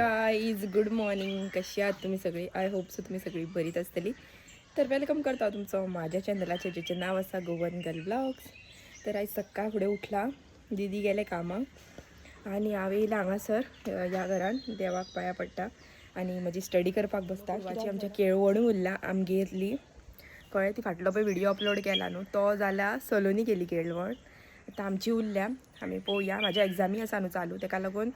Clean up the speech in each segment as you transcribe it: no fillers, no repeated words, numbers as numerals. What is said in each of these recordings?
Guys good morning. कशी आहात तुम्ही सगळी? आय होप सो तुम्ही सगळी बरीच असतली. तर वेलकम करता तुमचं माझ्या चॅनलाचे ज्याचे नाव असा गोवन गर्ल ब्लॉग्स. तर आज सकाळ पुढे उठला, दीदी गेले कामाक आणि हांवें येयला हांगासर ह्या घरान देवाक पाया पडटा आणि म्हजी स्टडी करपाक बसता. वाची आमच्या केळवणू उरला आमगे येतली कळ्ळें. ती फाटलो पळय व्हिडिओ अपलोड केला न्हू तो जाल्यार सलोनी केली केळवण. आतां आमची उरल्या, आमी पळोवया. म्हाज्या एग्जामी आसा न्हू चालू, ताका लागून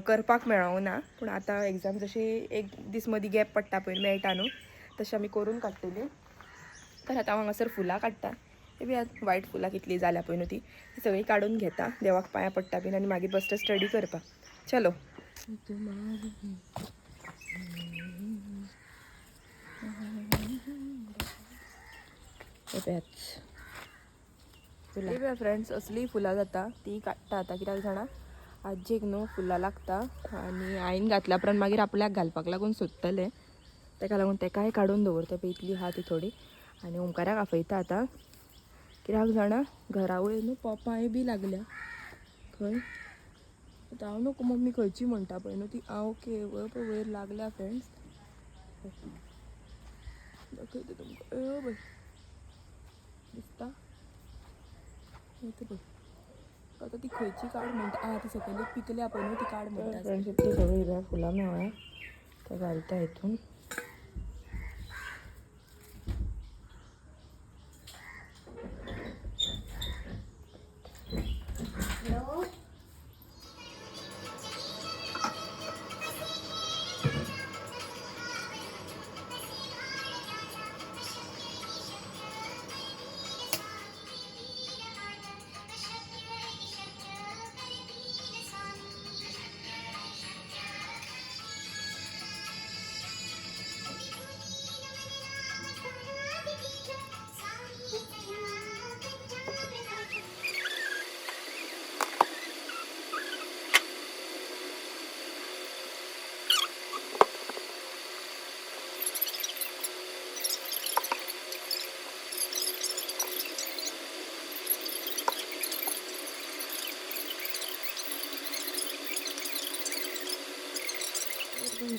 करपाक मेळोंक ना. पूण आतां एग्जाम जशी एक दीस मदीं गॅप पडटा पळय मेळटा न्हू, तशें आमी करून काडटली. तर आतां हांव हांगासर फुलां काडटा. ते बी वायट फुलां कितलीं जाल्या पळय न्हू ती सगळीं काडून घेता, देवाक पांयां पडटा बीन आनी मागीर बसता स्टडी करपाक. चलो. फुलां फ्रेंड्स असली फुलां जाता ती काडटा आतां. कित्याक जाणा आज्जेक न्हू फुलां लागता आनी आईन घातल्या उपरांत मागीर आपल्याक घालपाक लागून सोदतले, ताका लागून ताकाय काडून दवरता पळय इतली आहा ती थोडी. आनी ओंकाराक आफयता आतां. कित्याक जाणा घरा वयर न्हू पोपाय बी लागल्या खंय. आतां हांव न्हू मम्मी खंयची म्हणटा पळय न्हू ती ओके वयर लागल्या फ्रेंड्स. दाखयता तुमकां. पळय दिसता पळय. आता ती खंयची काड म्हणटा. ती सकयल पिकल्या पळय न्हू ती काड म्हणटा. फ्रेंड्स इतली सगळी हिरव्या फुलां मेळ्ळ्या ते घालता हितून.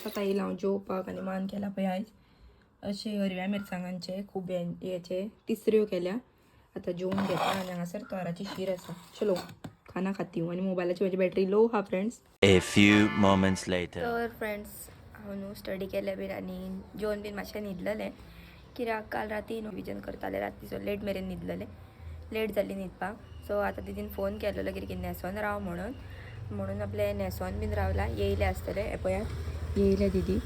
आता येयला हांव जेवपाक आनी मान केला पळय आयज अशे हरव्या मिरसांगांचे खूब हेचे तिसऱ्यो केल्या. आतां जेवून घेता आनी हांगासर तोराची शीर आसा. चलो खाना खाती आनी मोबायलाची म्हजी बॅटरी लो हा friends. A few moments later. तर फ्रेंड्स हांव न्हू स्टडी केल्या बीन आनी जेवण बीन मातशें न्हिदलेलें. कित्याक काल राती न्हू विजन करताले रातीचो लेट मेरेन न्हिदलेलें. लेट जाली न्हिदपाक. सो आतां दीदीन फोन केल्लो कितें न्हेसोन राव म्हणून आपले न्हेसोन बीन रावला. येयले आसतले हे पळयात येयले दीदी.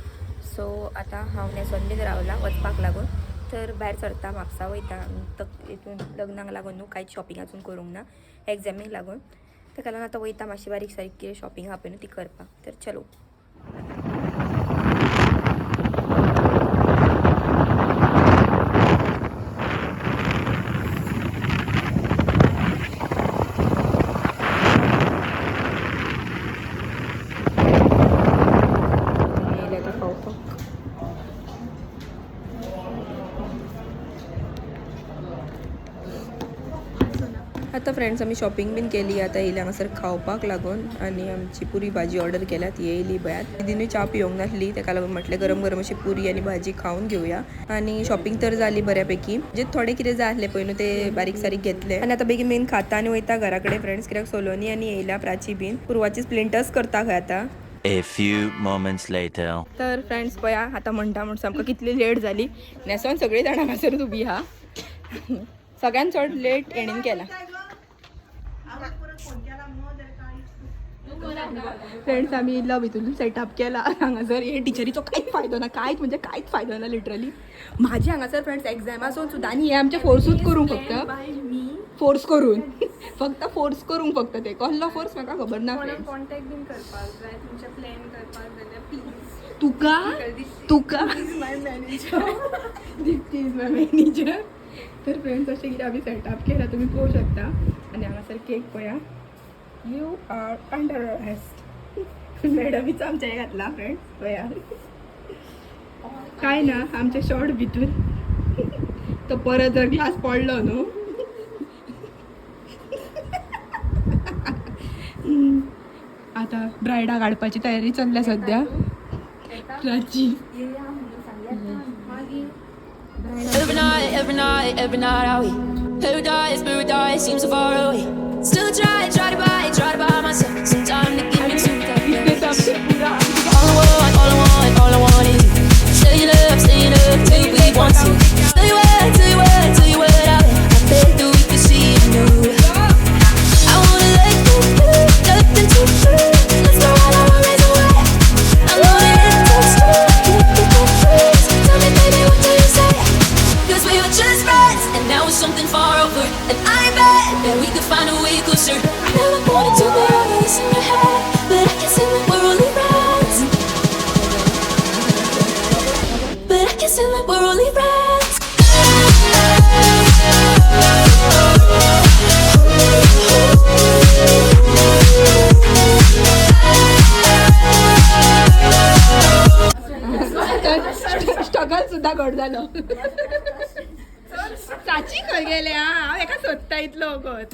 सो आतां हांव न्हेसोन बीन रावला वचपाक लागून. तर भायर सरता म्हापसा वयता. हितून लग्नाक लागून न्हू कांयच शॉपिंग आजून करूंक ना एग्जामीक लागून. ताका लागून आतां वयता मातशी बारीक सारीक कितें शॉपिंग आहा पळय न्हू ती करपाक. तर चलो. आता फ्रेंड्स आमी शॉपिंग बीन केली. आतां येयली हांगासर खावपाक लागून आनी आमची पुरी भाजी ऑर्डर केल्या ती येयली बयात. दीदीनूय च्या पिवंक नासली ताका लागून म्हटलें गरम गरम अशी पुरी आनी भाजी खावन घेवया. आनी शॉपिंग तर जाली बऱ्यापैकी. म्हणजे थोडे कितें जाय आसले पळय न्हू ते बारीक सारीक घेतले आनी आतां बेगीन बेगीन खाता आनी वयता घरा कडेन फ्रेंड्स. कित्याक सोलोनी आनी येयल्या प्राची बीन पुरवाची स्प्लिंटर्स करता खंय आतां. A few moments later. तर फ्रेंड्स पळया आतां म्हणटा म्हण सामको कितली लेट जाली. न्हेसोन सगळीं जाणां हांगासर उबी आहा. सगळ्यान चड लेट हेणीन केला. फ्रेंड्स आमी इल्लो भितून सेटअप केला हांगासर. हे टिचरीचो कांयच फायदो ना, कांयच म्हणजे कांयच फायदो ना लिटरली. माझी हांगासर फ्रेंड्स एग्जामासून सुद्दां आनी हे आमचे फोर्सूच करूंक फक्त फोर्स करून फक्त फोर्स करूंक फक्त ते कसलो फोर्स म्हाका खबर ना. कॉन्टॅक्ट बीन करपाक जाय तुमचे प्लॅन करपाक जाल्यार please Tuka my manager. This is my manager. तर फ्रेंड्स अशें कितें आमी सेटअप केला तुमी पळोवंक शकता. आनी हांगासर केक पळया. You are under arrest. मॅडमीच आमच्या हे घातला फ्रेंड्स पळया. काय ना आमच्या शॉर्ट भितून तो परत जर ग्लास पडलो न्हू आता ब्रायडा काढपाची तयारी चालल्या सध्या Prachi Every night, are we? Paradise seems so far away. Still try to buy myself some time to give me some all I want is you. Stay up till we want to. Tell you what, I bet that we could see it new. I wanna let go, nothing too free. Let's go all our ways away. I know that it takes two to go free. Tell me, baby, what do you say? 'Cause we were just friends, and now it's something far over. And I bet that we could find a way closer. I never wanted to be all this in your head, but I can see that we're only friends. But I can see that we're only friends. Struggle सुद्धा घड झालं साची खंय गेले हा एका सोदता इतलो वगत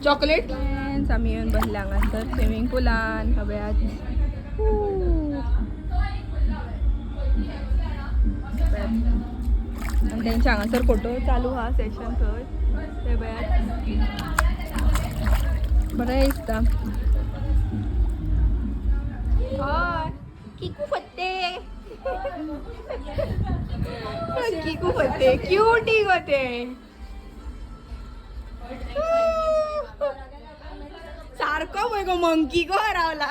चॉकलेट आम्ही येऊन बसले हांगासर स्विमींग पुलान हव्यात आणि त्यांच्या हांगासर फोटो चालू हा सेशन थंय ते बयात बरें दिसता हय किकू फत्ते किकू फत्ते क्यूटी गो ते सारको पळय गो मंकी गो रावला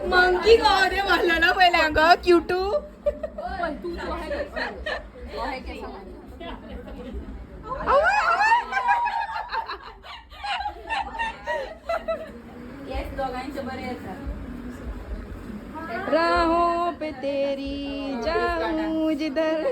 मंकी गो ते म्हणलं पयले हांगा क्यूटू राहों पे तेरी जाऊं जिधर